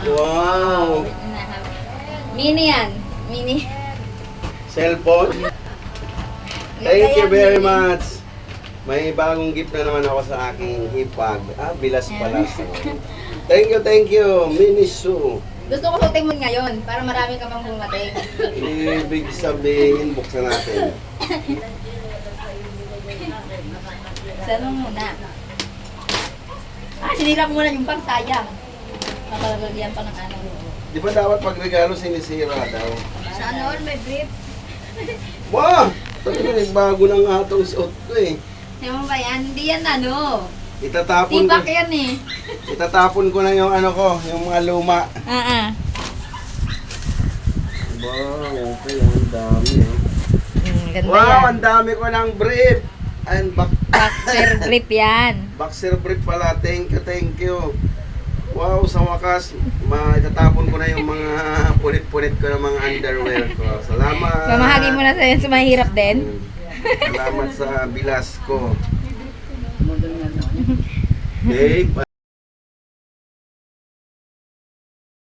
Wow! Mini yan. Mini. Cellphone. Thank you very much. May bagong gift na naman ako sa aking hipag. Bilas pala. Thank you. Miniso. Gusto ko suotin mo ngayon para marami ka mang bumating. Ibig sabihin, buksan natin. Saan mo muna? Sinira ko muna yung pang sayang. Makalagyan pa ng ano. Di ba dapat pagregalo sinisira daw? Sana all may brief. Wow! Talaga nagbago na nga itong suot ko eh. Hindi mo ba yan? Hindi yan ano. Itatapon ko. Tibak yan eh. Itatapon ko na yung ano ko, yung mga luma. Wow, okay. Ang dami eh. Ganda Wow, yan. ang dami ko ng brief. And Boxer brief yan. boxer brief pala. Thank you. Wow, sa wakas, itatapon ko na yung mga punit-punit ko ng mga underwear ko. Salamat. Mamahagi mo na sa mahirap din. Salamat sa bilas ko. Okay.